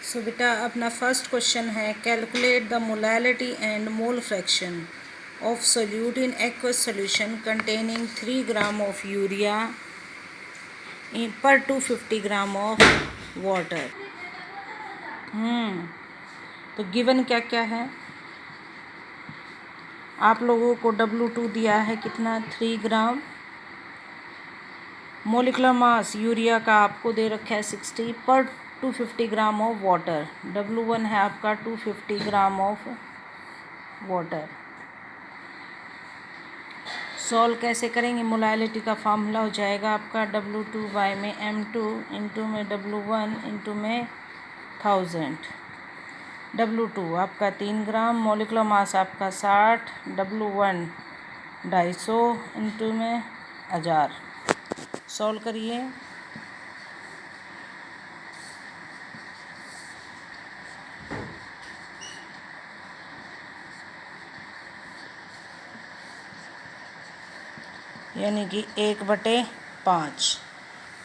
सो बेटा अपना first question है calculate the molality and mole fraction of solute in aqueous solution containing 3 gram of urea पर 250 ग्राम of water. तो given क्या क्या है, आप लोगों को W2 दिया है कितना 3 ग्राम, मोलिकुलर मास यूरिया का आपको दे रखा है 60 पर 250 ग्राम ऑफ वाटर। W1 है आपका 250 ग्राम ऑफ वाटर। सॉल्व कैसे करेंगे, मोलैलिटी का फार्मूला हो जाएगा आपका W2 बाय में M2 इंटू में W1 इंटू में 1000। W2 आपका 3 ग्राम, मोलिकुलर मास आपका 60, W1 250 इंटू में 1000। सॉल्व करिए। यानी कि 1/5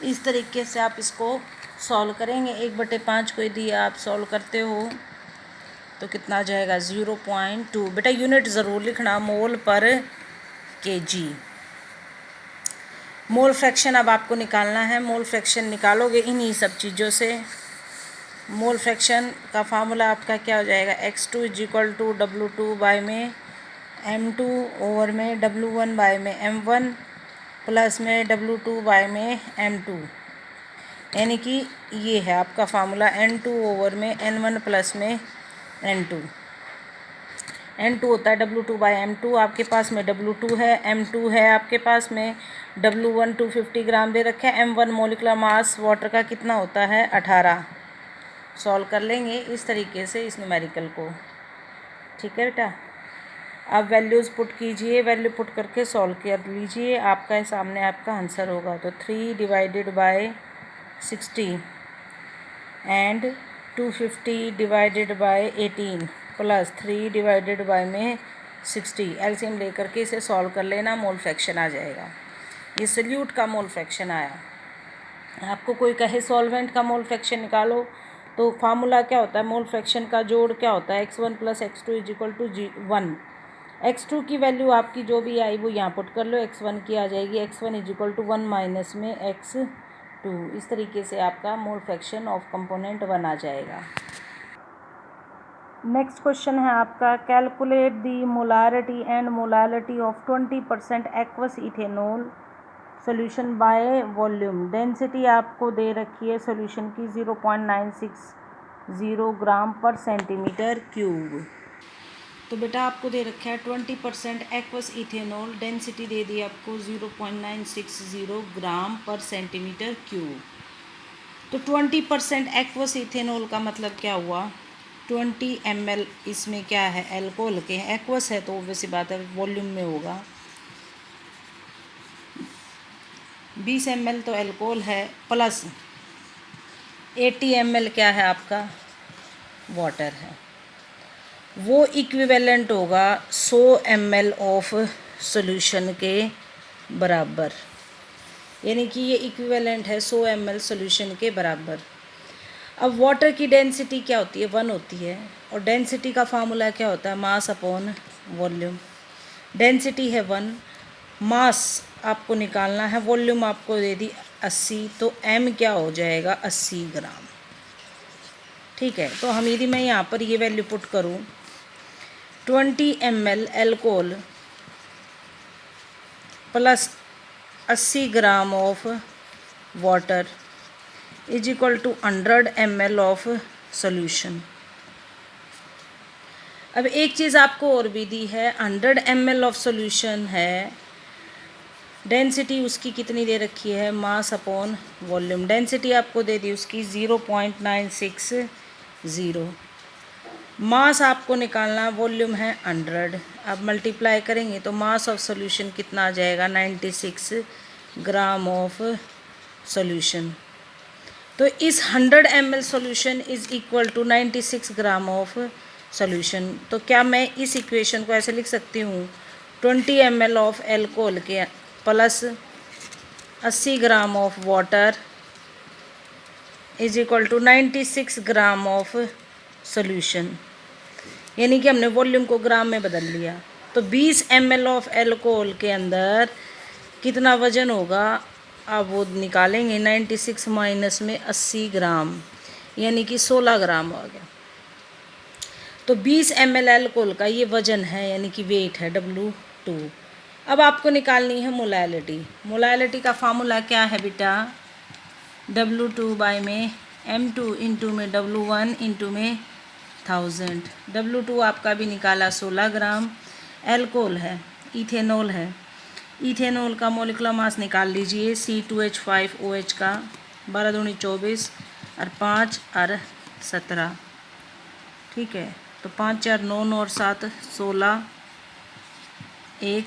इस तरीके से आप इसको सॉल्व करेंगे। 1/5 को यदि आप सॉल्व करते हो तो कितना आ जाएगा 0.2। बेटा यूनिट ज़रूर लिखना, मोल पर केजी। मोल फ्रैक्शन अब आपको निकालना है। मोल फ्रैक्शन निकालोगे इन्हीं सब चीज़ों से। मोल फ्रैक्शन का फार्मूला आपका क्या हो जाएगा, x2 = W2 बाय में M2 ओवर में W1 बाय में M1 प्लस में W2 बाय में M2। यानी कि ये है आपका फार्मूला N2 ओवर में N1 प्लस में N2। N2 होता है W2 बाय M2। आपके पास में W2 है, M2 है आपके पास में, W1 250 ग्राम दे रखे हैं, M1 मोलिकुलर मास वाटर का कितना होता है 18। सॉल्व कर लेंगे इस तरीके से इस न्यूमेरिकल को। ठीक है बेटा, अब वैल्यूज़ पुट कीजिए, वैल्यू पुट करके सॉल्व कर लीजिए। आपका सामने आपका आंसर होगा तो 3 divided by 60 and 250 divided by 18 plus 3 divided by में 60। एलसीएम लेकर के इसे सॉल्व कर लेना, मोल फ्रैक्शन आ जाएगा। ये सोल्यूट का मोल फ्रैक्शन आया। आपको कोई कहे सॉल्वेंट का मोल फ्रैक्शन निकालो तो फार्मूला क्या होता है, मोल फ्रैक्शन का जोड़ क्या होता है, x1 + x2 = 1। x2 की वैल्यू आपकी जो भी आई वो यहाँ पुट कर लो, x1 की आ जाएगी x1 = 1 माइनस में x2। इस तरीके से आपका मोल फ्रैक्शन ऑफ कंपोनेंट 1 आ जाएगा। नेक्स्ट क्वेश्चन है आपका calculate the molarity and molality of 20% aqueous ethanol solution by volume. Density आपको दे रखी है सोल्यूशन की 0.960 ग्राम पर सेंटीमीटर क्यूब। तो बेटा आपको दे रखा है 20% एक्वस इथेनॉल, डेंसिटी दे दी आपको 0.960 ग्राम पर सेंटीमीटर क्यूब। तो 20% एक्वस इथेनॉल का मतलब क्या हुआ, 20 ml इसमें क्या है, एल्कोहल के हैं। एक्वस है तो ऑब्वियस बात है वॉल्यूम में होगा। 20 ml तो एल्कोहल है, प्लस 80 ml क्या है आपका वाटर है। वो इक्विवेलेंट होगा 100 ml ऑफ सॉल्यूशन के बराबर। यानी कि ये इक्विवेलेंट है 100 ml सॉल्यूशन के बराबर। अब वाटर की डेंसिटी क्या होती है, 1 होती है, और डेंसिटी का फार्मूला क्या होता है, मास अपॉन वॉल्यूम। डेंसिटी है 1, मास आपको निकालना है, वॉल्यूम आपको दे दी 80, तो m क्या हो जाएगा 80 ग्राम। ठीक है, तो हम यदि मैं यहाँ पर ये वैल्यू पुट करूँ 20 ml alcohol plus 80 gram of water = 100 ml of solution. अब एक चीज़ आपको और भी दी है, 100 ml ऑफ सॉल्यूशन है, डेंसिटी उसकी कितनी दे रखी है, मास अपॉन वॉल्यूम। डेंसिटी आपको दे दी उसकी 0.960, मास आपको निकालना, वॉल्यूम है 100। अब मल्टीप्लाई करेंगे तो मास ऑफ सॉल्यूशन कितना आ जाएगा 96 ग्राम ऑफ सॉल्यूशन। तो इस 100 ml solution = 96 gram of solution. तो क्या मैं इस इक्वेशन को ऐसे लिख सकती हूँ, 20 ml ऑफ एल्कोहल के plus 80 gram of water is equal to 96 gram of solution, यानी कि हमने वॉल्यूम को ग्राम में बदल लिया। तो 20 ml ऑफ एल्कोहल के अंदर कितना वजन होगा, आप वो निकालेंगे। 96 माइनस में 80 ग्राम, यानी कि 16 ग्राम आ गया। तो 20 ml एल्कोहल का ये वजन है, यानी कि वेट है W2। अब आपको निकालनी है मोलैलिटी। मोलैलिटी का फार्मूला क्या है बेटा, W2 बाय में M2 इंटू में W1 इंटू में 1000। W2 आपका भी निकाला 16 ग्राम। एल्कोहल है, इथेनॉल है, इथेनॉल का मोलिकुलर मास निकाल लीजिए C2H5OH का, 12 दूनी 24 और 5 और 17, ठीक है। तो 5 4 9 और 7 16, 1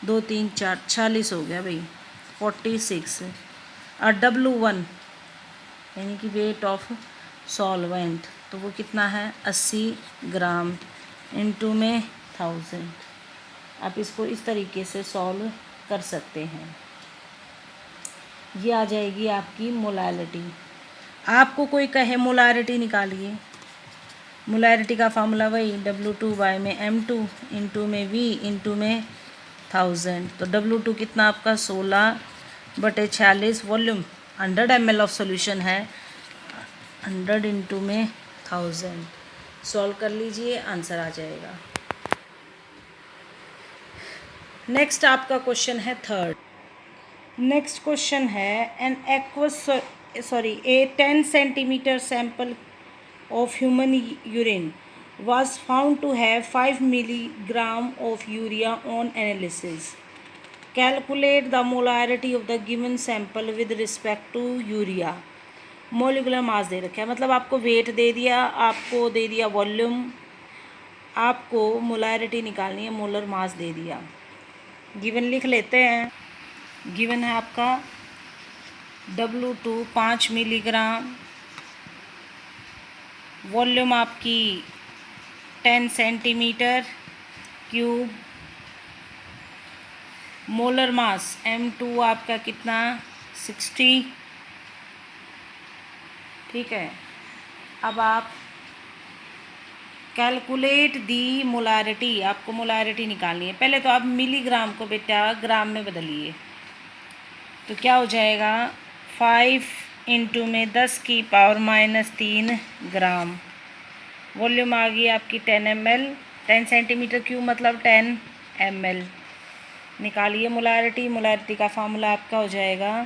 2 3 4 46 हो गया भाई, 46। और W1 यानी कि वेट ऑफ सॉल्वेंट, तो वो कितना है 80 ग्राम इंटू में 1000। आप इसको इस तरीके से सॉल्व कर सकते हैं। ये आ जाएगी आपकी मोलैलिटी। आपको कोई कहे मोलैलिटी निकालिए, मोलैलिटी का फार्मूला वही W2 बाय में M2 इंटू में V इंटू में 1000। तो W2 कितना आपका 16/46, वॉल्यूम 100 ml ऑफ सॉल्यूशन है, 100 इंटू में 1000। सॉल्व कर लीजिए, आंसर आ जाएगा। नेक्स्ट आपका क्वेश्चन है थर्ड। नेक्स्ट क्वेश्चन है ए 10 centimetre sample of human urine was found to have 5 milligram of urea on analysis. Calculate the molarity of the given sample with respect to urea. Molecular mass दे रखा है, मतलब आपको wait दे दिया, आपको दे दिया volume, आपको मोलारिटी निकालनी है, मोलर मास दे दिया। गिवन लिख लेते हैं। गिवन है आपका W2 5 मिलीग्राम, वॉल्यूम आपकी 10 centimetre cube, molar mass M2 आपका कितना 60, ठीक है। अब आप कैलकुलेट दी मोलारिटी, आपको मोलारिटी निकालनी है। पहले तो आप मिलीग्राम को बेटा ग्राम में बदलिए, तो क्या हो जाएगा 5 इंटू में 10 की पावर -3 ग्राम। वॉल्यूम आ गई आपकी 10 ml, 10 सेंटीमीटर क्यूब मतलब 10 ml। निकालिए मोलारिटी। मोलारिटी का फार्मूला आपका हो जाएगा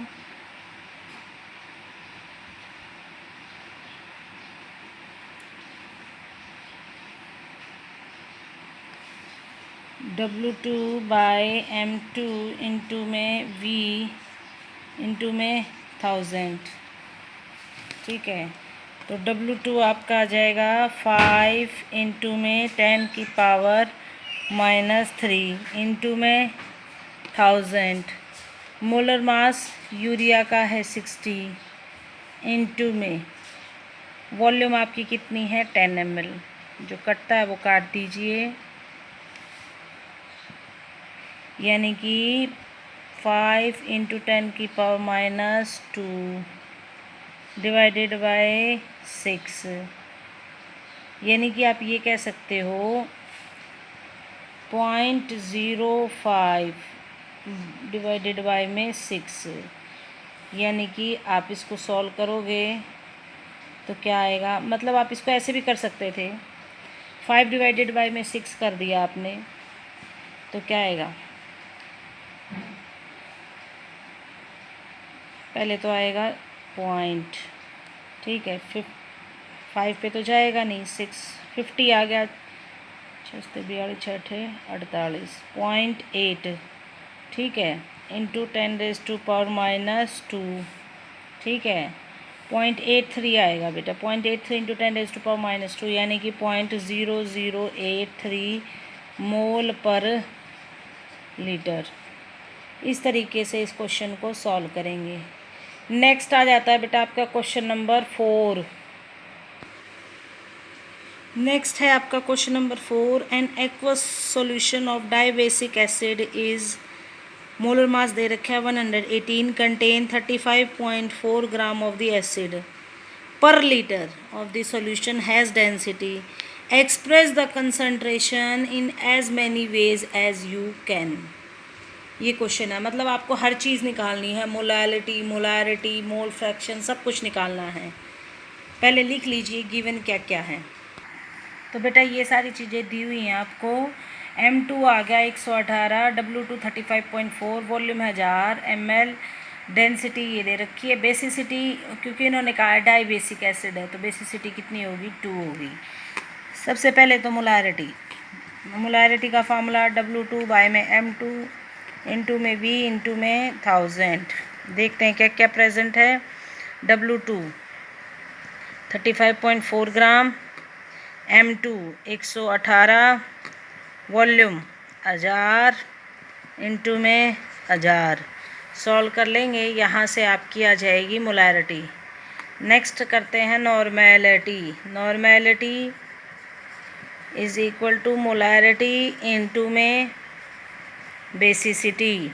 W2 बाय M2 इंटू में V इंटू में 1000, ठीक है। तो W2 आपका आ जाएगा 5 इंटू में 10 की पावर -3 इंटू में 1000। मोलर मास यूरिया का है 60 इंटू में वॉल्यूम आपकी कितनी है 10 ml। जो कटता है वो काट दीजिए, यानी कि 5 इंटू 10 की पावर -2 डिवाइडेड बाय 6, यानी कि आप ये कह सकते हो 0.05 डिवाइडेड बाय में 6, यानी कि आप इसको सॉल्व करोगे तो क्या आएगा, मतलब आप इसको ऐसे भी कर सकते थे, 5 डिवाइडेड बाय में 6 कर दिया आपने, तो क्या आएगा, पहले तो आएगा पॉइंट, ठीक है। 5 पे तो जाएगा नहीं, 50 आ गया, 42 6 48 0.8, ठीक है, इंटू 10⁻², ठीक है। 0.83 आएगा बेटा, 0.83 इंटू 10⁻², यानी कि 0.0083 मोल पर लीटर। इस तरीके से इस क्वेश्चन को सॉल्व करेंगे। नेक्स्ट आ जाता है बेटा आपका क्वेश्चन नंबर 4। नेक्स्ट है आपका question number 4। An aqueous solution of dibasic acid is, molar mass दे रखा है 118, contain 35.4 gram of the acid. per liter of the solution has density. Express the concentration in as many ways as you can. ये question है, मतलब आपको हर चीज़ निकालनी है, molarity, mole fraction, सब कुछ निकालना है। पहले लिख लीजिए गिवन क्या क्या है। तो बेटा ये सारी चीज़ें दी हुई हैं आपको। M2 आ गया 118, W2 35.4, वॉल्यूम 1000 ml, डेंसिटी ये दे रखी है। बेसिसिटी क्योंकि इन्होंने कहा है डाई बेसिक एसिड है तो बेसिसिटी कितनी होगी, 2 होगी। सबसे पहले तो मोलारिटी का फार्मूला W2 बाय में M2 इंटू में V इंटू में 1000। देखते हैं क्या क्या प्रेजेंट है। W2 35.4 ग्राम, M2 118, वॉल्यूम 1000 इंटू में 1000। सॉल्व कर लेंगे, यहाँ से आपकी आ जाएगी मोलारिटी। नेक्स्ट करते हैं normality is equal to molarity into में बेसिसिटी।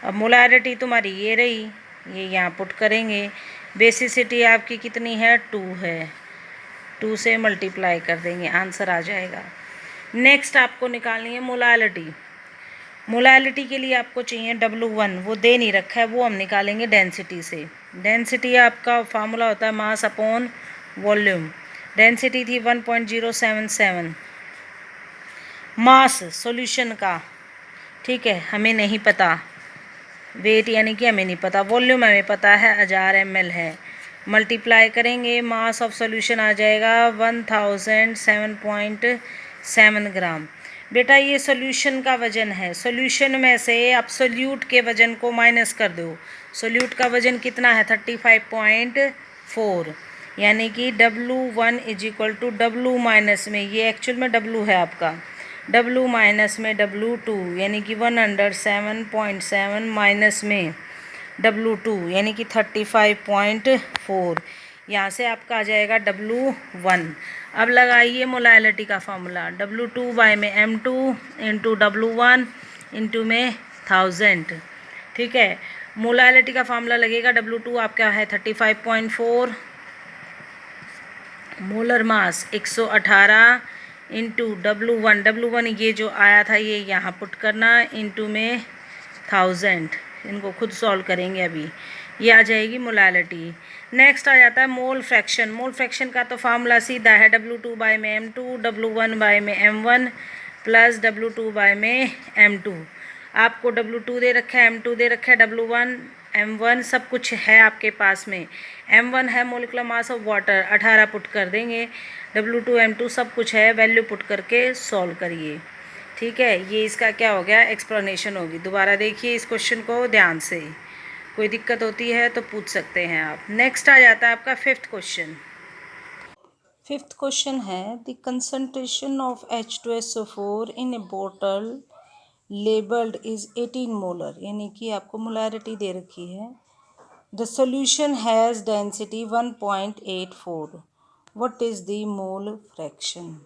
अब मोलारिटी तुम्हारी ये रही, ये यहाँ पुट करेंगे। बेसिसिटी आपकी कितनी है, 2 है, 2 से मल्टीप्लाई कर देंगे, आंसर आ जाएगा। नेक्स्ट आपको निकालनी है मोलालिटी के लिए आपको चाहिए W1, वो दे नहीं रखा है, वो हम निकालेंगे डेंसिटी से। डेंसिटी आपका फार्मूला होता है मास अपॉन वॉल्यूम। डेंसिटी थी 1.077 मास सॉल्यूशन का, ठीक है, हमें नहीं पता वेट, यानी कि हमें नहीं पता। वॉल्यूम हमें पता है 1000 ml है, मल्टीप्लाई करेंगे, मास ऑफ सॉल्यूशन आ जाएगा 1007.7 ग्राम। बेटा ये सॉल्यूशन का वजन है, सॉल्यूशन में से एब्सोल्यूट के वजन को माइनस कर दो। सॉल्यूट का वजन कितना है, 35.4, यानी कि W1 is equal to W minus में, ये एक्चुअल में W है आपका, W माइनस में W2, यानी कि 107.7 माइनस में W2 यानी कि 35.4, यहाँ से आपका आ जाएगा W1। अब लगाइए मोलालिटी का फार्मूला, W2 बाय में M2 इंटू W1 इंटू में 1000, ठीक है। मोलालिटी का फार्मूला लगेगा, W2 आपका है 35.4, मोलर मास 118 इंटू W1 ये जो आया था ये यहाँ पुट करना, इंटू में 1000, इनको खुद सॉल्व करेंगे अभी, ये आ जाएगी मोलालिटी। नेक्स्ट आ जाता है मोल फ्रैक्शन का तो फार्मूला सीधा है W2 बाय में M2, W1 बाय में M1 प्लस W2 बाय में M2। आपको W2 दे रखा है, M2 दे रखा है, W1 M1 सब कुछ है आपके पास में। M1 है molecular mass of water, 18 put कर देंगे, W2 M2 सब कुछ है, वैल्यू पुट करके सॉल्व करिए, ठीक है। ये इसका क्या हो गया, एक्सप्लेनेशन होगी। दोबारा देखिए इस क्वेश्चन को ध्यान से, कोई दिक्कत होती है तो पूछ सकते हैं आप। नेक्स्ट आ जाता है आपका फिफ्थ क्वेश्चन है द कंसंट्रेशन ऑफ H2SO4 इन ए बोतल लेबल्ड इज 18 मोलर, यानी कि आपको मोलारिटी दे रखी है। The solution has density 1.84, what is the mole fraction,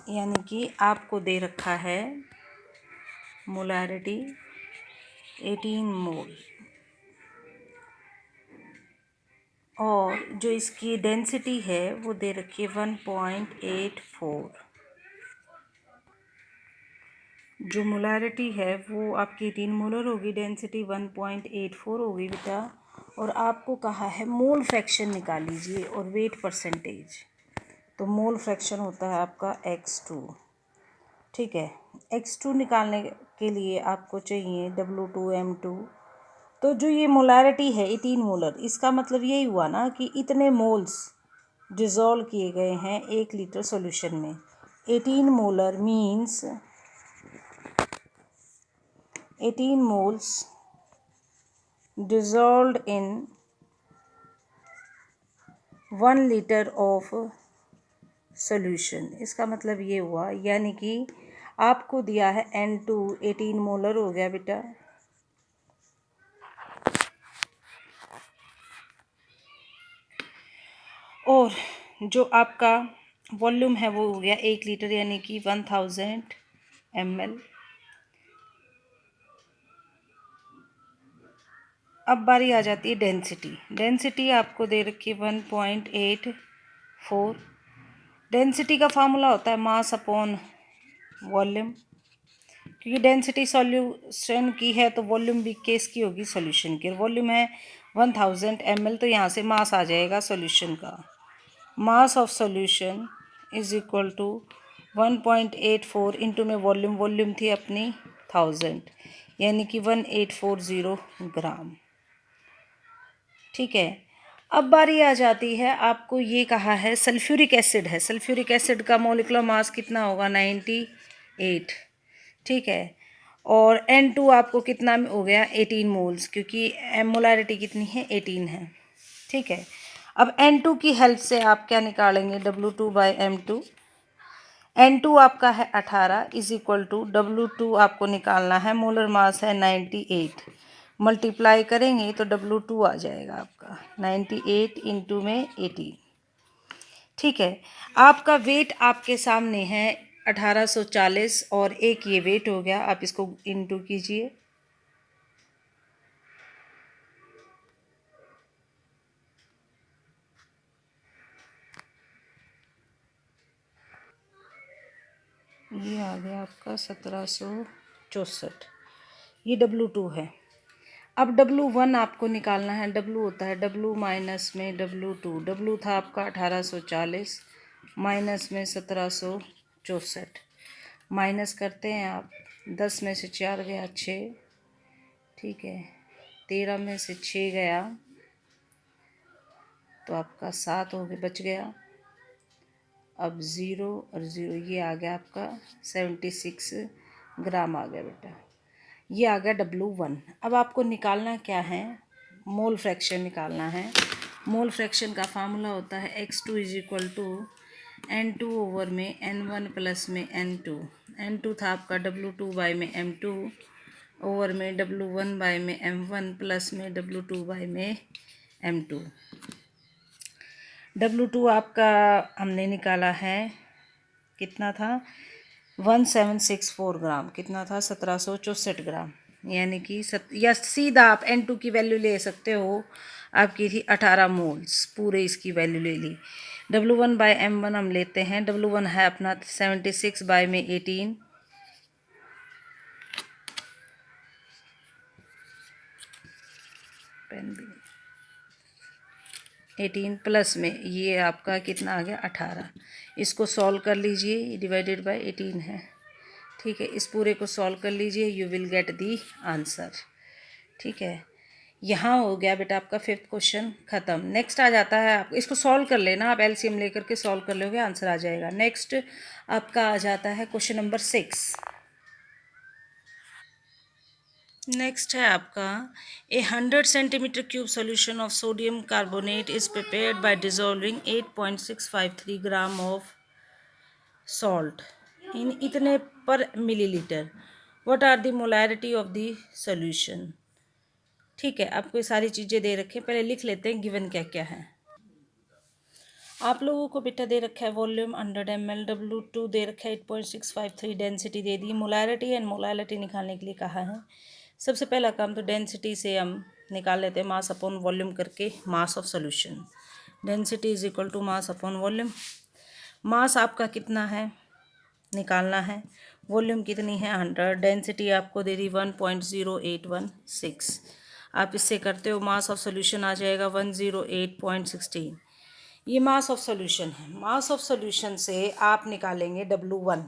यानी कि आपको दे रखा है मोलारिटी 18 मोल और जो इसकी डेंसिटी है वो दे रखी है 1.84। जो मोलारिटी है वो आपकी 18 मोलर होगी, डेंसिटी 1.84 होगी बेटा। और आपको कहा है मोल फ्रैक्शन निकाल लीजिए और वेट परसेंटेज, तो मोल फ्रैक्शन होता है आपका X2, ठीक है। X2 निकालने के लिए आपको चाहिए W2 M2। तो जो ये मोलारिटी है 18 मोलर, इसका मतलब यही हुआ ना कि इतने मोल्स डिज़ोल्व किए गए हैं 1 लीटर सॉल्यूशन में। 18 molar means 18 moles dissolved in 1 litre of solution. इसका मतलब ये हुआ, यानी कि आपको दिया है N2 18 मोलर हो गया बेटा, और जो आपका वॉल्यूम है वो हो गया 1 लीटर यानी कि 1000 ml। अब बारी आ जाती है डेंसिटी। डेंसिटी आपको दे रखी है 1.84। डेंसिटी का फार्मूला होता है मास अपॉन वॉल्यूम, क्योंकि डेंसिटी सॉल्यूशन की है तो वॉल्यूम भी केस की होगी सॉल्यूशन की। वॉल्यूम है 1000 ml, तो यहाँ से मास आ जाएगा सॉल्यूशन का। Mass of solution is equal to 1.84 into में वॉल्यूम थी अपनी 1000, यानी कि 1840 ग्राम। ठीक है, अब बारी आ जाती है, आपको ये कहा है सल्फ्यूरिक एसिड है। सल्फ्यूरिक एसिड का मोलिकुलर मास कितना होगा 98। ठीक है, और N2 आपको कितना हो गया 18 मोल्स, क्योंकि मोलारिटी कितनी है 18 है। ठीक है, अब N2 की हेल्प से आप क्या निकालेंगे W2/M2। N2 आपका है 18 इज इक्वल टू W2 आपको निकालना है, मोलर मास है 98, मल्टीप्लाई करेंगे तो W2 आ जाएगा आपका 98 इंटू में 18। ठीक है, आपका वेट आपके सामने है 1840 और एक ये वेट हो गया, आप इसको इंटू कीजिए। ये आ गया आपका 1764, ये W2 है। अब W1 आपको निकालना है। W होता है W माइनस में W2। W था आपका 1840 माइनस में 1764, माइनस करते हैं आप, 10 में से 4 गया 6, ठीक है, 13 में से 6 गया तो आपका 7 हो गया, बच गया। अब 0 और 0 ये आ गया आपका 76 ग्राम आ गया बेटा, ये आ गया W1। अब आपको निकालना क्या है, मोल फ्रैक्शन निकालना है। मोल फ्रैक्शन का फार्मूला होता है X2 is equal to N2 over में N1 प्लस में N2। N2 था आपका W2 बाई में M2 ओवर में W1 बाई में M1 प्लस में W2 बाई में M2। W2 आपका हमने निकाला है, कितना था 1764 ग्राम, कितना था 1764 ग्राम, यानी कि या सीधा आप N2 की वैल्यू ले सकते हो, आपकी थी 18 मोल्स, पूरे इसकी वैल्यू ले ली। W1 बाई M1 हम लेते हैं, W1 है अपना 76 बाई में 18, पेन भी 18 प्लस में ये आपका कितना आ गया 18। इसको सॉल्व कर लीजिए, ये डिवाइडेड बाय 18 है। ठीक है, इस पूरे को सॉल्व कर लीजिए, you will get the answer. ठीक है, यहाँ हो गया बेटा आपका 5th क्वेश्चन ख़त्म। नेक्स्ट आ जाता है, आप इसको सॉल्व कर लेना, आप एलसीएम लेकर के सॉल्व कर लोगे, आंसर आ जाएगा। नेक्स्ट आपका आ जाता है क्वेश्चन नंबर 6। नेक्स्ट है आपका, a 100 centimetre cube solution of sodium carbonate is prepared by dissolving 8.653 gram of salt in इतने पर millilitre. What are the molarity of the solution. ठीक है, आपको ये सारी चीज़ें दे रखे हैं, पहले लिख लेते हैं गिवन क्या क्या है। आप लोगों को बेटा दे रखा है वॉल्यूम 100 ml, W2 दे रखा है 8.653, density they the, molarity and molarity निकालने के लिए कहा है। सबसे पहला काम तो डेंसिटी से हम निकाल लेते हैं, मास अपॉन वॉल्यूम करके mass of solution. Density is equal to mass upon volume. Mass आपका कितना है निकालना है, वॉल्यूम कितनी है 100, डेंसिटी आपको दे दी 1.0816। आप इससे करते हो मास ऑफ सोल्यूशन आ जाएगा 108.16। ये मास ऑफ सोल्यूशन है। मास ऑफ सोल्यूशन से आप निकालेंगे W1।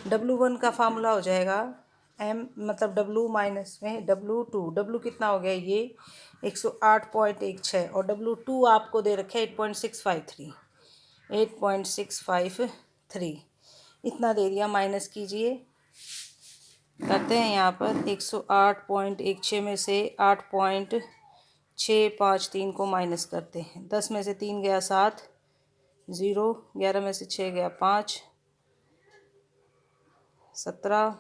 W1 का फार्मूला हो जाएगा M मतलब W माइनस में W2। W कितना हो गया ये 108.16 और W2 आपको दे रखे 8.653 इतना दे दिया, माइनस कीजिए, करते हैं यहाँ पर 108.16 में से 8.653 को माइनस करते हैं, 10 में से 3 गया 7, 0, 11 में से 6 गया 5, 17,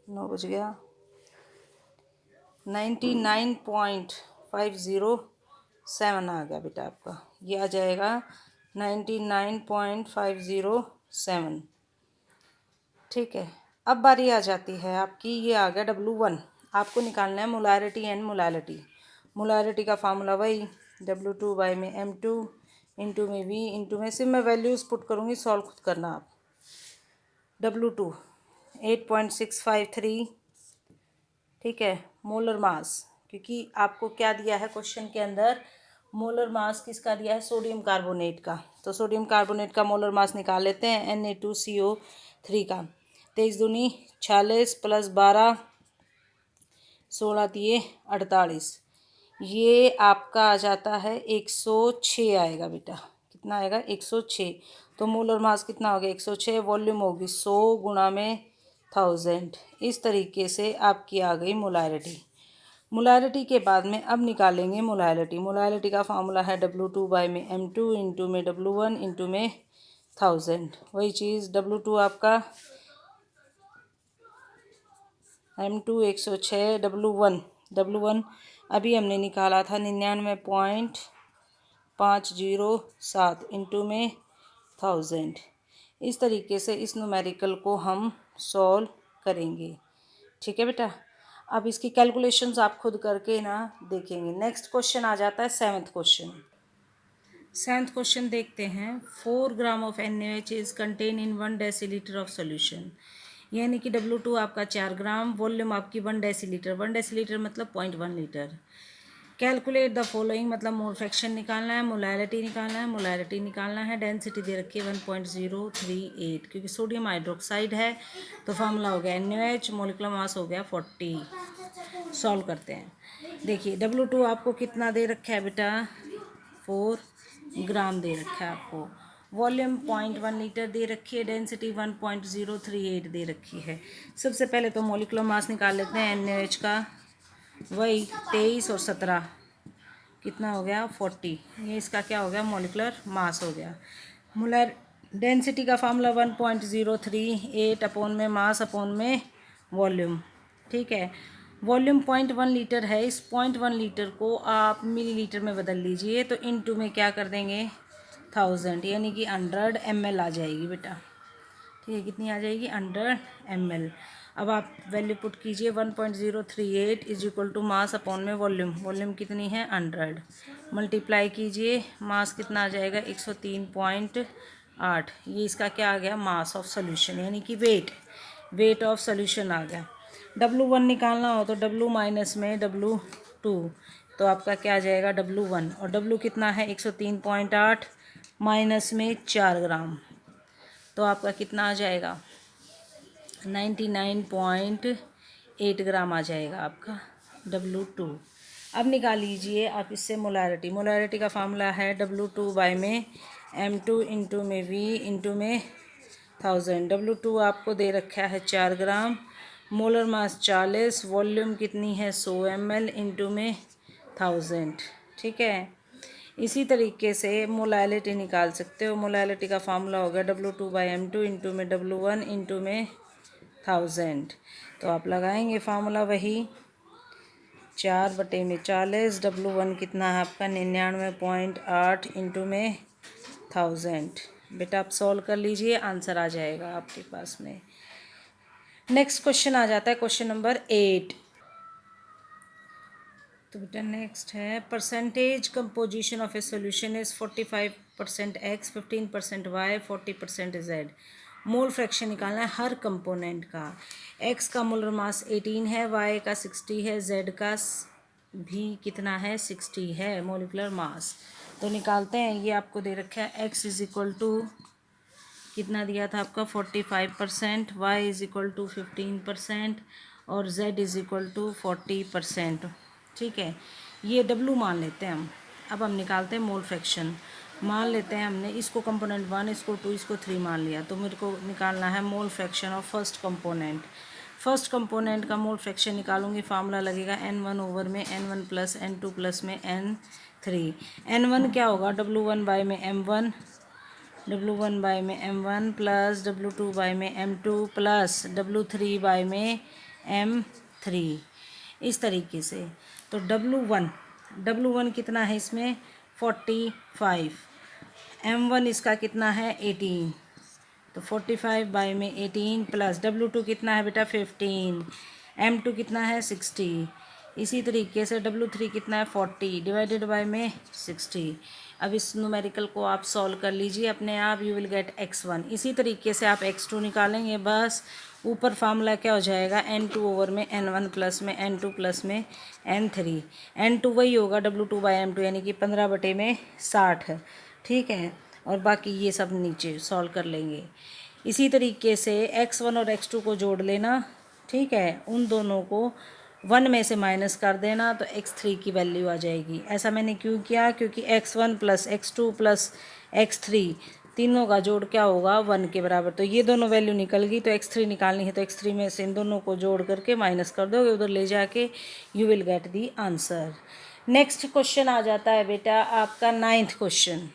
9 बज गया, 99.507 आ गया बेटा आपका, ये आ जाएगा 99.507। ठीक है, अब बारी आ जाती है आपकी, ये आ गया W1। आपको निकालना है मोलारिटी एंड मोलालिटी। मोलारिटी का फार्मूला वही W2 बाई में M2 इंटू में V इंटू में, सिर्फ मैं वैल्यूज़ पुट करूँगी, सॉल्व खुद करना आप। W2 8.653, ठीक है। मोलर मास, क्योंकि आपको क्या दिया है क्वेश्चन के अंदर, मोलर मास किसका दिया है, सोडियम कार्बोनेट का। तो सोडियम कार्बोनेट का मोलर मास निकाल लेते हैं, Na2CO3 का। 23 दूनी 46 प्लस 12 16 दिए 48, ये आपका आ जाता है 106 आएगा बेटा। कितना आएगा, 106। तो मोलर मास कितना हो गया, 106। वॉल्यूम होगी 100 गुणा में 1000। इस तरीके से आपकी आ गई मोलारिटी। मोलारिटी के बाद में अब निकालेंगे मोलालिटी। मोलालिटी का फार्मूला है W2 बाई में M2 इंटू में W1 इंटू में 1000। वही चीज़ W2 आपका M2 106, W1 अभी हमने निकाला था 99.507 इंटू में 1000। इस तरीके से इस न्यूमेरिकल को हम सॉल्व करेंगे, ठीक है बेटा। अब इसकी कैलकुलेशंस आप खुद करके ना देखेंगे। नेक्स्ट क्वेश्चन आ जाता है 7th क्वेश्चन। 7th क्वेश्चन देखते हैं। 4 gram of NaOH is contain in 1 decilitre of solution, यानी कि W2 आपका 4 ग्राम, वॉल्यूम आपकी 1 डेसीलीटर। 1 डेसीलीटर मतलब 0.1 लीटर। कैलकुलेट द फॉलोइंग, मतलब मोल फ्रैक्शन निकालना है, मोलैलिटी निकालना है, मोलैलिटी निकालना है। डेंसिटी दे रखी है 1.038, क्योंकि सोडियम हाइड्रोक्साइड है तो फार्मूला हो गया NaOH, मोलिकुलर मास हो गया 40। सॉल्व करते हैं। देखिए W2 आपको कितना दे रखा है बेटा, 4 ग्राम दे रखा है आपको। वॉल्यूम 0.1 लीटर दे रखी है, डेंसिटी 1.038 दे रखी है। सबसे पहले तो मोलिकुलर मास निकाल लेते हैं NaOH का, वही 23 और 17 कितना हो गया 40। ये इसका क्या हो गया, मोलिकुलर मास हो गया। मोलर डेंसिटी का फार्मूला 1.038 अपॉन में मास अपॉन में वॉल्यूम, ठीक है। वॉल्यूम 0.1 लीटर है, इस 0.1 लीटर को आप मिलीलीटर में बदल लीजिए, तो इनटू में क्या कर देंगे 1000, यानी कि 100 ml आ जाएगी बेटा, ठीक है। कितनी आ जाएगी 100 ml। अब आप वैल्यू पुट कीजिए 1.038 is equal to mass upon में वॉल्यूम। वॉल्यूम कितनी है 100, मल्टीप्लाई कीजिए, मास कितना आ जाएगा 103.8। ये इसका क्या आ गया, मास ऑफ सोल्यूशन, यानी कि वेट ऑफ सोल्यूशन आ गया। W1 निकालना हो तो W माइनस में W2, तो आपका क्या आ जाएगा W1, और W कितना है 103.8 माइनस में 4 ग्राम, तो आपका कितना आ जाएगा 99.8 ग्राम आ जाएगा आपका W2। अब निकाल लीजिए आप इससे मोलारिटी। मोलारिटी का फार्मूला है W2 बाई में M2 इंटू में V इंटू में 1000। W2 आपको दे रखा है 4 ग्राम, मोलर मास 40, वॉल्यूम कितनी है 100 ml इंटू में 1000, ठीक है। इसी तरीके से मोलैलिटी निकाल सकते हो। मोलैलिटी का फार्मूला होगा W2 बाई M2 इंटू में W1 इंटू में 1000। तो आप लगाएंगे फार्मूला वही 4/40। W1 कितना है आपका 99.8 इंटू में 1000। बेटा आप सॉल्व कर लीजिए, आंसर आ जाएगा आपके पास में। नेक्स्ट क्वेश्चन आ जाता है क्वेश्चन नंबर 8। तो बेटा नेक्स्ट है, percentage composition of a solution is 45% X, 15% Y, 40% Z। Mole fraction निकालना है हर कंपोनेंट का। X का मोलर मास 18 है, Y का 60 है, Z का भी कितना है 60 है मोलिकुलर मास। तो निकालते हैं। ये आपको दे रखा है X इज इक्वल टू कितना दिया था आपका 45%, Y इज इक्वल टू 15% और Z इज इक्वल टू 40%, ठीक है। ये W मान लेते हैं हम। अब हम निकालते हैं मोल फ्रैक्शन। मान लेते हैं हमने इसको कंपोनेंट 1, इसको 2, इसको 3 मान लिया, तो मेरे को निकालना है मोल fraction of first component. First component का मोल फ्रैक्शन निकालूंगी, फार्मूला लगेगा N1 ओवर में N1 प्लस N2 प्लस में N3। N1 क्या होगा W1 बाई में M1, W1 बाई में M1 प्लस W2 बाई में M2 प्लस W3 बाई में M3, इस तरीके से। तो W1 कितना है इसमें 45, M1 इसका कितना है 18, तो 45 बाई में 18 प्लस W2 कितना है बेटा 15, M2 कितना है 60, इसी तरीके से W3 कितना है 40 डिवाइडेड बाई में 60। अब इस न्यूमेरिकल को आप सॉल्व कर लीजिए अपने आप, यू विल गेट x1। इसी तरीके से आप x2 निकालेंगे, बस ऊपर फार्मूला क्या हो जाएगा n2 ओवर में n1 प्लस में n2 प्लस में n3। n2 वही होगा W2 बाई M2 यानी कि 15/60, ठीक है। और बाकी ये सब नीचे सॉल्व कर लेंगे। इसी तरीके से x1 और x2 को जोड़ लेना, ठीक है, उन दोनों को 1 में से माइनस कर देना तो x3 की वैल्यू आ जाएगी। ऐसा मैंने क्यों किया, क्योंकि x1 plus x2 plus x3 तीनों का जोड़ क्या होगा 1 के बराबर। तो ये दोनों वैल्यू निकल गई, तो x3 निकालनी है तो x3 में से इन दोनों को जोड़ करके माइनस कर दोगे, उधर ले जाके you will get the answer. Next question आ जाता है बेटा आपका 9th क्वेश्चन।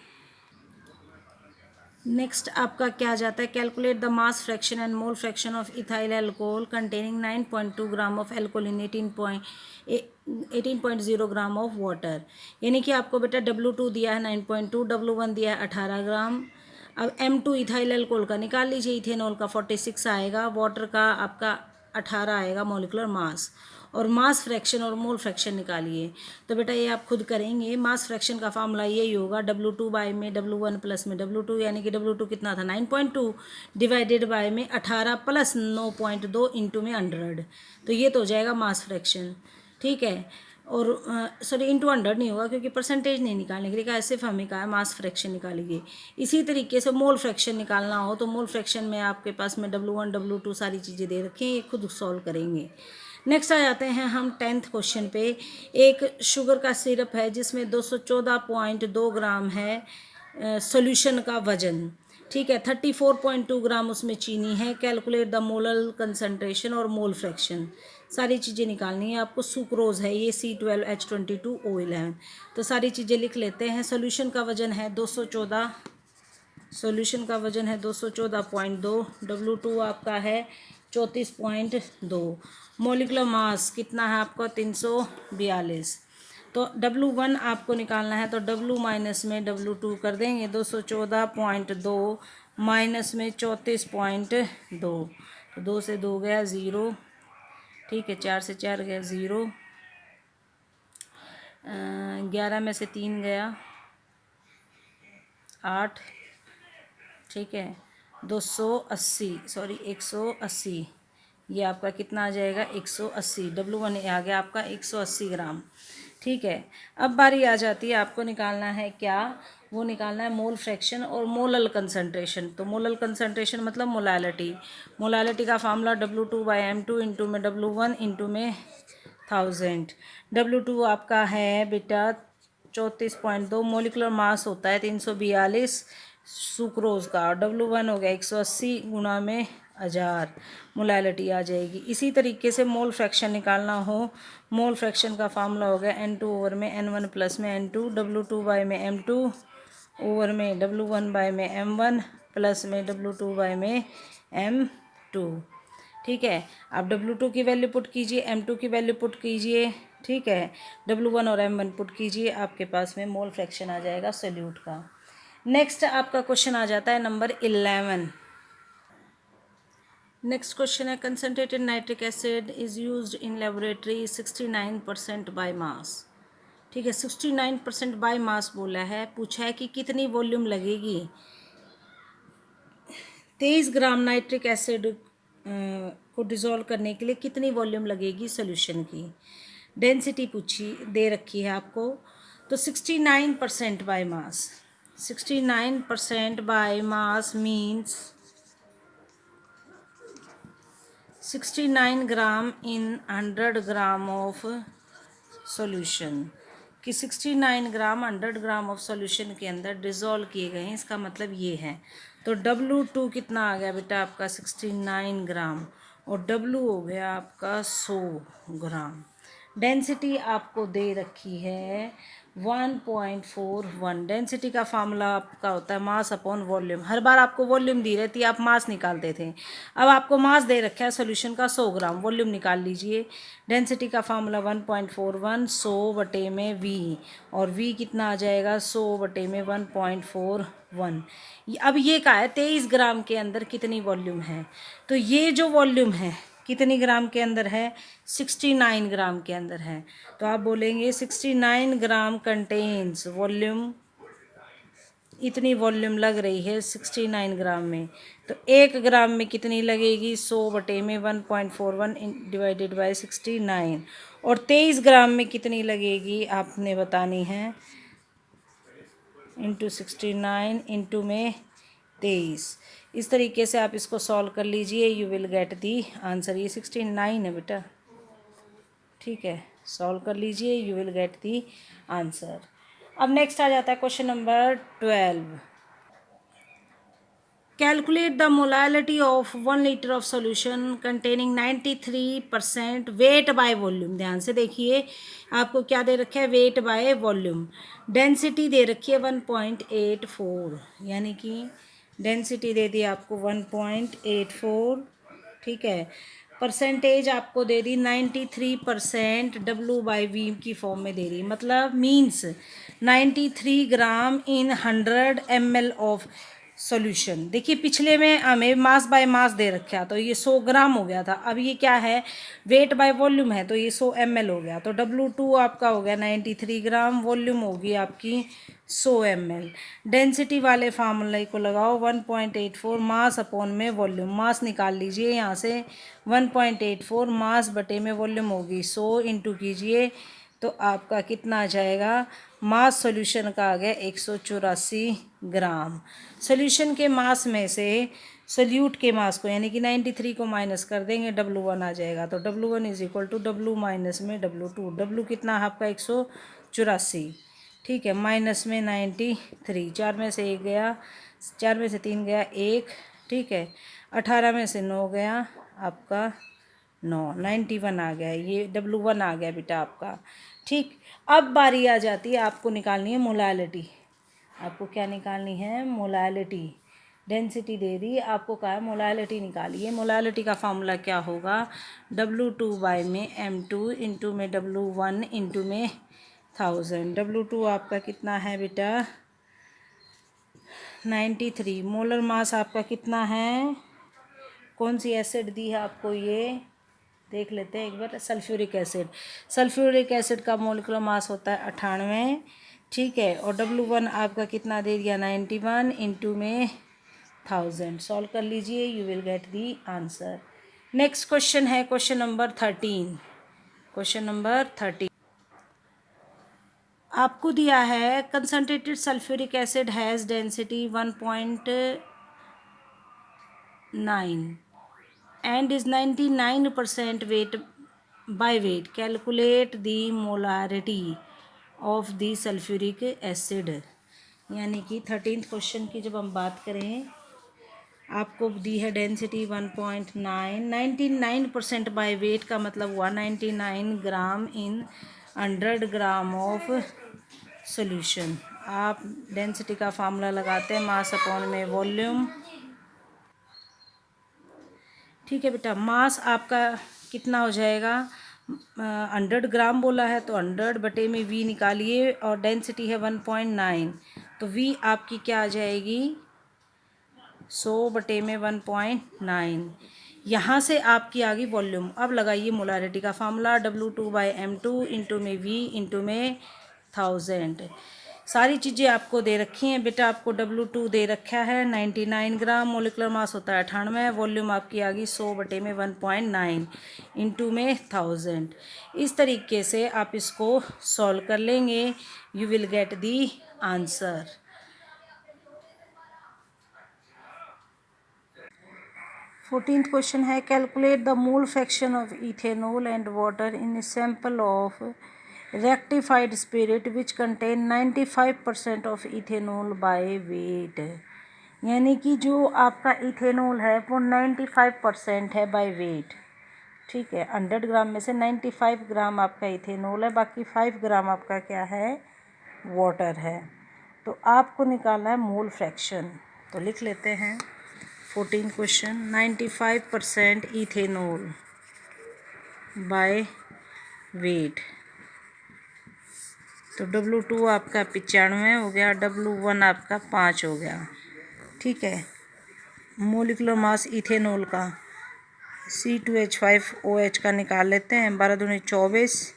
नेक्स्ट आपका क्या आ जाता है, calculate the mass fraction and mole fraction of ethyl alcohol containing 9.2 gram of alcohol in 18.0 gram of water. यानी कि आपको बेटा W2 दिया है 9.2, W1 दिया है 18 ग्राम। अब M2 इथाइल एल्कोहल का निकाल लीजिए, इथेनॉल का 46 आएगा, वाटर का आपका 18 आएगा मॉलिक्यूलर मास, और मास फ्रैक्शन और मोल फ्रैक्शन निकालिए। तो बेटा ये आप खुद करेंगे। मास फ्रैक्शन का फार्मूला यही होगा W2 बाय में W1 प्लस में W2, यानी कि W2 कितना था 9.2 डिवाइडेड बाय में 18 प्लस 9.2 इंटू में 100, तो ये तो हो जाएगा मास फ्रैक्शन, ठीक है। और सॉरी इंटू 100 नहीं होगा क्योंकि परसेंटेज नहीं निकालने के लिए कहा, सिर्फ हमें कहा मास फ्रैक्शन निकालिए। इसी तरीके से मोल फ्रैक्शन निकालना हो तो मोल फ्रैक्शन में आपके पास में W1 W2 सारी चीज़ें दे रखी हैं, ये खुद सॉल्व करेंगे। नेक्स्ट आ जाते हैं हम 10th क्वेश्चन पे। एक शुगर का सिरप है जिसमें 214.2 ग्राम है सॉल्यूशन का वजन, ठीक है। 34.2 ग्राम उसमें चीनी है। कैलकुलेट द मोलल कंसंट्रेशन और मोल फ्रैक्शन, सारी चीज़ें निकालनी है आपको। सुक्रोज है ये C12H22O11, तो सारी चीज़ें लिख लेते हैं। सॉल्यूशन का वजन है 214, सॉल्यूशन का वजन है 214.2, W2 आपका है 34.2, मोलिकुलर मास कितना है आपका 342। तो W1 आपको निकालना है, तो W माइनस में W2 कर देंगे, 214.2 माइनस में 34.2, तो 2 से 2 गया 0, ठीक है, 4 से 4 गया 0, 11 में से 3 गया 8, ठीक है, 180, ये आपका कितना आ जाएगा 180। W1 आ गया आपका 180 ग्राम, ठीक है। अब बारी आ जाती है आपको निकालना है क्या, वो निकालना है मोल फ्रैक्शन और मोलल कंसंट्रेशन। तो मोलल कंसंट्रेशन मतलब मोलालिटी, मोलालिटी का formula W2 by M2 into में W1 इंटू में 1000। W2 आपका है बेटा 34.2, मोलिकुलर मास होता है 342 सुक्रोज का, और W1 हो गया 180 गुणा में 1000, मोलालिटी आ जाएगी। इसी तरीके से मोल फ्रैक्शन निकालना हो, मोल फ्रैक्शन का फार्मूला हो गया N2 ओवर में N1 प्लस में N2, W2 बाय में M2 ओवर में W1 बाय में M1 प्लस में W2 बाय में M2, ठीक है। आप W2 की वैल्यू पुट कीजिए, M2 की वैल्यू पुट कीजिए, ठीक है, W1 और M1 पुट कीजिए, आपके पास में मोल फ्रैक्शन आ जाएगा सोल्यूट का। नेक्स्ट आपका क्वेश्चन आ जाता है नंबर 11। नेक्स्ट क्वेश्चन है concentrated nitric acid is used in laboratory 69% by mass, ठीक है, 69% बाय मास बोला है। पूछा है कि कितनी वॉल्यूम लगेगी 23 ग्राम नाइट्रिक एसिड को डिज़ोल्व करने के लिए, कितनी वॉल्यूम लगेगी सॉल्यूशन की। डेंसिटी पूछी दे रखी है आपको, तो 69% by mass, 69% by mass means 69 gram in 100 gram of solution, कि 69 ग्राम 100 ग्राम ऑफ सॉल्यूशन के अंदर डिज़ोल्व किए गए हैं, इसका मतलब ये है। तो W2 कितना आ गया बेटा आपका 69 ग्राम, और W हो गया आपका 100 ग्राम। डेंसिटी आपको दे रखी है 1.41। डेंसिटी का फार्मूला आपका होता है मास अपॉन वॉल्यूम। हर बार आपको वॉल्यूम दी रहती है, आप मास निकालते थे। अब आपको मास दे रखा है सोल्यूशन का 100 ग्राम, वॉल्यूम निकाल लीजिए। डेंसिटी का फार्मूला 1.41, 100 बटे में वी, और वी कितना आ जाएगा 100 बटे में 1.41। अब ये क्या है 23 ग्राम के अंदर कितनी वॉल्यूम है, तो ये जो वॉल्यूम है कितनी ग्राम के अंदर है, 69 ग्राम के अंदर है। तो आप बोलेंगे 69 ग्राम कंटेन्स वॉल्यूम, इतनी वॉल्यूम लग रही है 69 ग्राम में। तो 1 ग्राम में कितनी लगेगी, 100 बटे में 1.41 डिवाइडेड बाय 69। और 23 ग्राम में कितनी लगेगी आपने बतानी है, इंटू 69 इंटू में 23। इस तरीके से आप इसको सॉल्व कर लीजिए, you will get the answer. ये 69 है बेटा, ठीक है, सॉल्व कर लीजिए, you will get the answer. अब नेक्स्ट आ जाता है question number 12। Calculate the molality of 1 litre of solution containing 93% weight by volume. ध्यान से देखिए, आपको क्या दे रखा है, वेट बाय वॉल्यूम। डेंसिटी दे रखी है 1.84, यानी कि डेंसिटी दे दी आपको 1.84, ठीक है। परसेंटेज आपको दे दी 93%, W/V की फॉर्म में दे रही, मतलब means 93 gram in 100 ml of solution. देखिए पिछले में हमें मास बाय मास दे रखा, तो ये 100 ग्राम हो गया था। अब ये क्या है, वेट बाय वॉल्यूम है, तो ये 100 ml हो गया। तो W2 आपका हो गया 93 ग्राम, वॉल्यूम होगी आपकी 100 ml। डेंसिटी वाले फार्मूले को लगाओ 1.84 मास अपॉन में वॉल्यूम, मास निकाल लीजिए यहाँ से। 1.84 मास बटे में वॉल्यूम होगी 100, इंटू कीजिए तो आपका कितना आ जाएगा, मास सॉल्यूशन का आ गया 184 ग्राम। सॉल्यूशन के मास में से सोल्यूट के मास को यानी कि 93 को माइनस कर देंगे, W1 आ जाएगा। तो W1 is equal to W minus में W2। W कितना है आपका 184, ठीक है, माइनस में 93, 4 में से 1 गया, 4 में से 3 गया 1, ठीक है, 18 में से 9 गया आपका 9, 91 आ गया, ये W1 आ गया बेटा आपका, ठीक। अब बारी आ जाती है, आपको निकालनी है मोलैलिटी। आपको क्या निकालनी है, मोलैलिटी। डेंसिटी दे दी, आपको कहा है मोलैलिटी निकालिए। मोलैलिटी का फार्मूला क्या होगा, W2 बाय में M2 इंटू में W1 इंटू में 1000। W2 आपका कितना है बेटा 93। मोलर मास आपका कितना है, कौन सी एसिड दी है आपको, ये देख लेते हैं एक बार, सल्फ्यूरिक एसिड। सल्फ्यूरिक एसिड का मोलिकुलर मास होता है 98, ठीक है। और W1 आपका कितना दे दिया 91 इंटू में 1000। सॉल्व कर लीजिए, you will get the answer. Next question है क्वेश्चन नंबर 13। क्वेश्चन नंबर 13 आपको दिया है, concentrated sulphuric acid has density 1.9 and is 99% weight by weight. Calculate the molarity of the sulfuric acid। यानी कि 13th क्वेश्चन की जब हम बात करें, आपको दी है डेंसिटी 1.9, 99% बाय वेट का मतलब हुआ 99 ग्राम इन 100 ग्राम ऑफ सोल्यूशन। आप डेंसिटी का फार्मूला लगाते हैं मास अपॉन में वॉल्यूम, ठीक है बेटा। मास आपका कितना हो जाएगा, 100 ग्राम बोला है तो 100 बटे में V निकालिए, और डेंसिटी है 1.9, तो V आपकी क्या आ जाएगी 100 बटे में 1.9। यहाँ से आपकी आ गई वॉल्यूम। अब लगाइए मोलारिटी का formula, W2 by M2 into में V इंटू में 1000। सारी चीज़ें आपको दे रखी हैं बेटा। आपको W2 दे रखा है 99 ग्राम, मोलिकुलर मास होता है 98, वॉल्यूम आपकी आ गई 100 बटे में 1.9 इंटू में 1000। इस तरीके से आप इसको सॉल्व कर लेंगे, you will get the answer. 14th question है, calculate the mole fraction of ethanol and water in sample of rectified spirit which contain 95% of ethanol by weight. यानी कि जो आपका इथेनॉल है वो 95% है बाय वेट, ठीक है। 100 ग्राम में से 95 ग्राम आपका इथेनॉल है, बाकी 5 ग्राम आपका क्या है वाटर है। तो आपको निकालना है मोल फ्रैक्शन। तो लिख लेते हैं 14 क्वेश्चन। 95% ethanol by wait. तो W2 आपका 95 हो गया, W1 आपका 5 हो गया। ठीक है। मोलिकुलर मास इथेनॉल का C2H5OH का निकाल लेते हैं। 12 दूनी 24,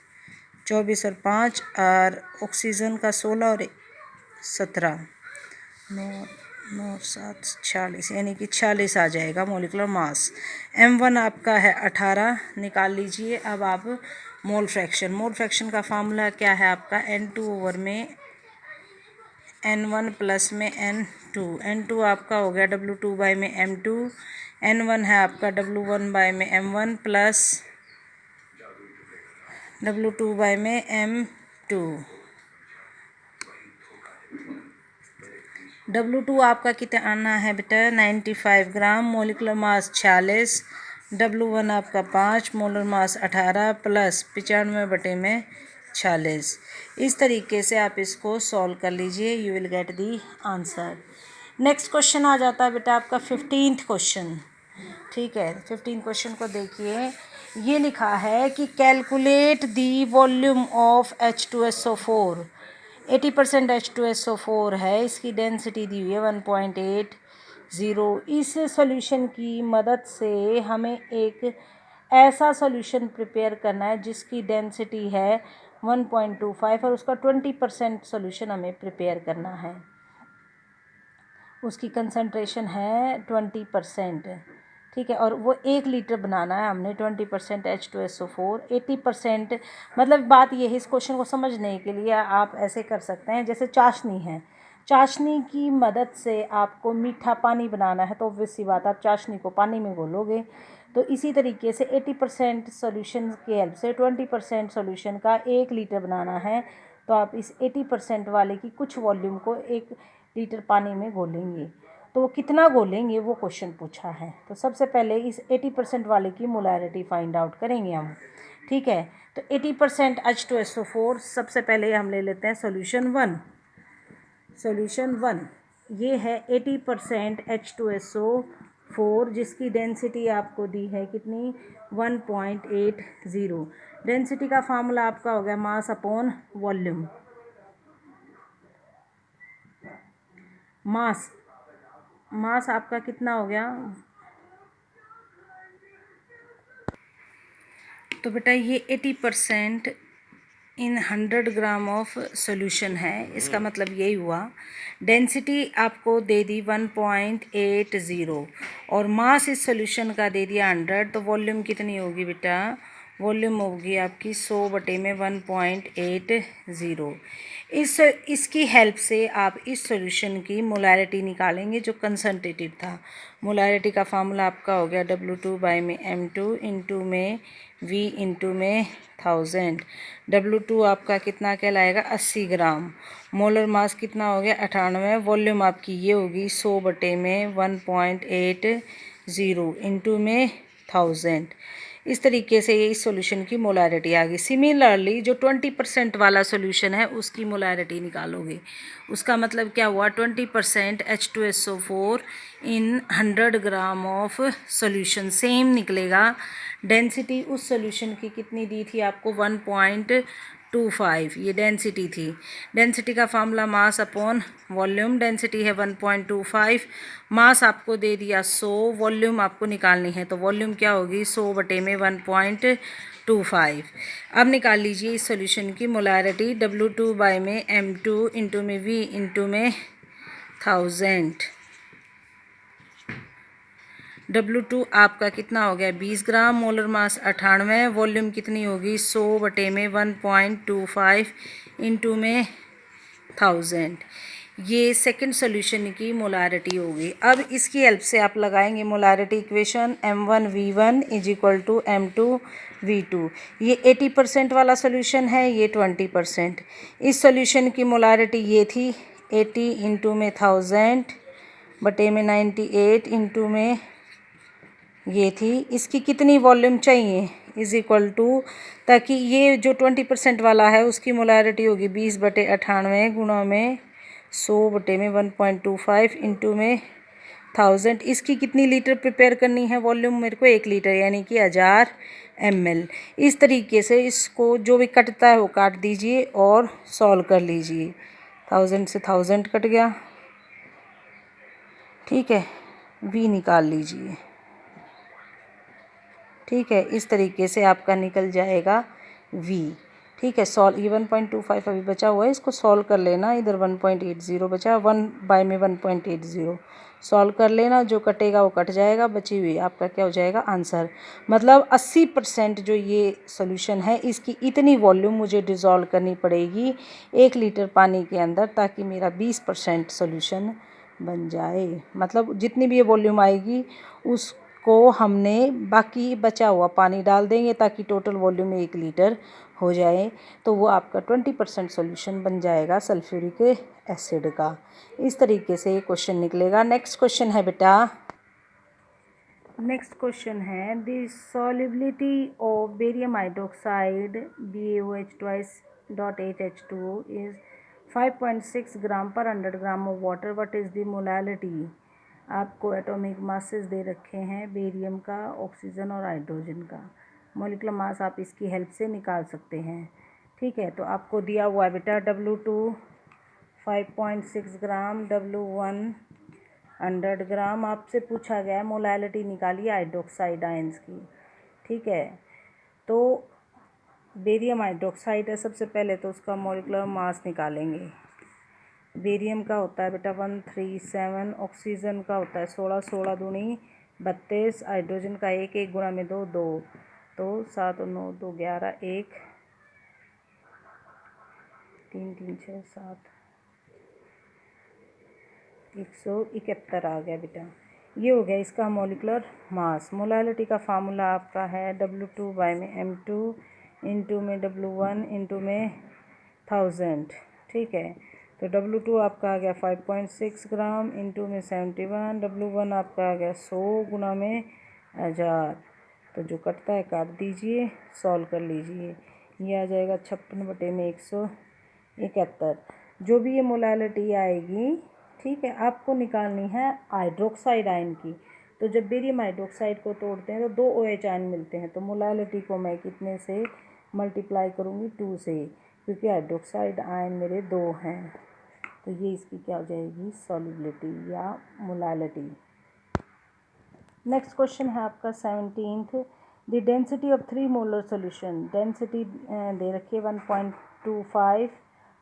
24 और 5, और ऑक्सीजन का 16 और 17, 9 7 46, यानी कि 46 आ जाएगा मोलिकुलर मास। M1 आपका है 18, निकाल लीजिए। अब आप मोल फ्रैक्शन का फार्मूला क्या है आपका, N2 ओवर में N1 प्लस में N2 आपका हो गया W2 बाय में M2, N1 है आपका W1 बाय में M1 प्लस W2 बाय में M2। W2 आपका कितना आना है बेटा, 95 ग्राम, मोलिकुलर मास 46, W1 आपका 5, मोलर मास 18 प्लस 95 बटे में 46। इस तरीके से आप इसको सॉल्व कर लीजिए, you will get the answer. Next question आ जाता है बेटा आपका 15th क्वेश्चन। ठीक है, 15 क्वेश्चन को देखिए। ये लिखा है कि calculate the volume of H2SO4। 80% H2SO4 है, इसकी डेंसिटी दी हुई है 1.80। इस सॉल्यूशन की मदद से हमें एक ऐसा सॉल्यूशन प्रिपेयर करना है जिसकी डेंसिटी है 1.25 और उसका 20% सॉल्यूशन हमें प्रिपेयर करना है। उसकी कंसंट्रेशन है 20%। ठीक है, और वो 1 लीटर बनाना है हमने। 20% H2SO4, 80%, मतलब बात ये है, इस क्वेश्चन को समझने के लिए आप ऐसे कर सकते हैं, जैसे चाशनी है, चाशनी की मदद से आपको मीठा पानी बनाना है, तो ऑब्वियस सी बात, आप चाशनी को पानी में घोलोगे। तो इसी तरीके से 80% सोल्यूशन की हेल्प से 20% सोल्यूशन का 1 लीटर बनाना है। तो आप इस 80% वाले की कुछ वॉल्यूम को 1 लीटर पानी में घोलेंगे। तो वो कितना घोलेंगे वो क्वेश्चन पूछा है। तो सबसे पहले इस 80% वाले की मोलैरिटी फाइंड आउट करेंगे हम। ठीक है, तो 80% H2SO4, सबसे पहले हम ले लेते हैं सॉल्यूशन 1। सॉल्यूशन 1 ये है 80% H2SO4, जिसकी डेंसिटी आपको दी है कितनी, 1.80। डेंसिटी का फार्मूला आपका हो गया मास अपॉन वॉल्यूम। मास आपका कितना हो गया, तो बेटा ये 80% इन 100 ग्राम ऑफ सॉल्यूशन है। इसका मतलब यही हुआ, डेंसिटी आपको दे दी 1.80 और मास इस सॉल्यूशन का दे दिया 100। तो वॉल्यूम कितनी होगी बेटा, वॉल्यूम होगी आपकी 100 बटे में 1.80। इसकी हेल्प से आप इस सॉल्यूशन की मोलैरिटी निकालेंगे जो कंसंट्रेटेड था। मोलैरिटी का फार्मूला आपका हो गया W2 बाय में M2 इंटू में V इंटू में 1000। W2 आपका कितना कहलाएगा, 80 ग्राम। मोलर मास कितना हो गया, 98। वॉल्यूम आपकी ये होगी 100 बटे में 1.80 इंटू में 1000। इस तरीके से ये इस सॉल्यूशन की मोलैरिटी आ गई। सिमिलरली जो 20% वाला सॉल्यूशन है उसकी मोलैरिटी निकालोगे। उसका मतलब क्या हुआ, 20% H2SO4 in 100 gram of solution same निकलेगा। डेंसिटी उस सॉल्यूशन की कितनी दी थी आपको, 1.25, ये डेंसिटी थी। डेंसिटी का formula mass upon volume. Density है 1.25, मास आपको दे दिया 100, वॉल्यूम आपको निकालनी है, तो वॉल्यूम क्या होगी, 100 बटे में 1.25। अब निकाल लीजिए इस सॉल्यूशन की मोलैरिटी। W2 बाय में M2 इंटू में V इंटू में 1000। W2 आपका कितना हो गया, 20 ग्राम, मोलर मास 98, वॉल्यूम कितनी होगी, 100 बटे में 1.25 इंटू में 1000। ये सेकंड सॉल्यूशन की मोलैरिटी होगी। अब इसकी हेल्प से आप लगाएंगे molarity equation, M1V1 is equal to M2V2। ये 80% वाला सॉल्यूशन है, ये 20%। इस सॉल्यूशन की मोलैरिटी ये थी 80 इंटू में 1000 बटे में 98 इंटू में ये थी। इसकी कितनी वॉल्यूम चाहिए, इज इक्वल टू, ताकि ये जो 20% वाला है उसकी मोलारिटी होगी 20/98 गुणा में 100 में 1.25 इंटू में 1000। इसकी कितनी लीटर प्रिपेयर करनी है वॉल्यूम मेरे को 1 लीटर, यानी कि 1000 ml। इस तरीके से इसको जो भी कटता है वो काट दीजिए और सॉल्व कर लीजिए। 1000 से 1000 कट गया, ठीक है, v निकाल लीजिए। ठीक है, इस तरीके से आपका निकल जाएगा v। ठीक है, सॉल्व, ये 1.25 अभी बचा हुआ है, इसको सॉल्व कर लेना। इधर 1.80 बचा, 1/में 1.80 सॉल्व कर लेना। जो कटेगा वो कट जाएगा, बची हुई आपका क्या हो जाएगा आंसर। मतलब 80% जो ये सोल्यूशन है इसकी इतनी वॉल्यूम मुझे डिज़ोल्व करनी पड़ेगी 1 लीटर पानी के अंदर, ताकि मेरा 20% सोल्यूशन बन जाए। मतलब जितनी भी ये वॉल्यूम आएगी उसको हमने बाकी बचा हुआ पानी डाल देंगे, ताकि टोटल वॉल्यूम 1 लीटर हो जाए। तो वो आपका 20% सोल्यूशन बन जाएगा सल्फ्यूरिक एसिड का। इस तरीके से ये क्वेश्चन निकलेगा। नेक्स्ट क्वेश्चन है बेटा, नेक्स्ट क्वेश्चन है the solubility of barium hydroxide BaOH2.8H2 is 5.6 ग्राम पर 100 ग्राम of water. What is the molality. आपको एटॉमिक मासेस दे रखे हैं बेरियम का, ऑक्सीजन और हाइड्रोजन का। मॉलिक्यूलर मास आप इसकी हेल्प से निकाल सकते हैं। ठीक है, तो आपको दिया हुआ है बेटा W2 5.6 ग्राम, W1 100 ग्राम। आपसे पूछा गया है मोलालिटी निकालिए हाइड्रोक्साइड आयंस की। ठीक है, तो बेरियम हाइड्रोक्साइड है, सबसे पहले तो उसका मॉलिक्यूलर मास निकालेंगे। बेरियम का होता है बेटा 137, ऑक्सीजन का होता है 16, 16 दूनी 32, हाइड्रोजन का 1, 1 गुणा में 2, 2, तो 7 और 9 2 11, 1 3 3 6 7 171 आ गया बेटा। ये हो गया इसका मॉलिक्यूलर मास। मोलालिटी का फार्मूला आपका है W2/m2 इंटू में W1 इंटू में 1000। ठीक है, तो W2 आपका आ गया 5.6 ग्राम इंटू में 71, W1 आपका आ गया 100 गुना में 1000। तो जो कटता है काट दीजिए, सॉल्व कर लीजिए। ये आ जाएगा 56/171। जो भी ये मोलालिटी आएगी, ठीक है, आपको निकालनी है हाइड्रोक्साइड आयन की। तो जब बेरियम हाइड्रोक्साइड को तोड़ते हैं तो 2 OH आयन मिलते हैं। तो मोलालिटी को मैं कितने से मल्टीप्लाई करूँगी, 2 से, क्योंकि हाइड्रोक्साइड आयन मेरे 2 हैं। तो ये इसकी क्या हो जाएगी, सॉल्युबिलिटी या मोलालिटी। नेक्स्ट क्वेश्चन है आपका 17th। The density of 3 molar solution. Density दे रखी है 1.25,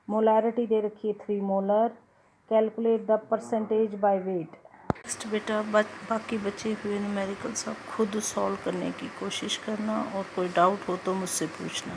मोलारिटी दे रखी है 3 molar. Calculate the percentage by weight. Next बेटा बाकी बचे हुए न्यूमेरिकल्स आप खुद सॉल्व करने की कोशिश करना, और कोई डाउट हो तो मुझसे पूछना।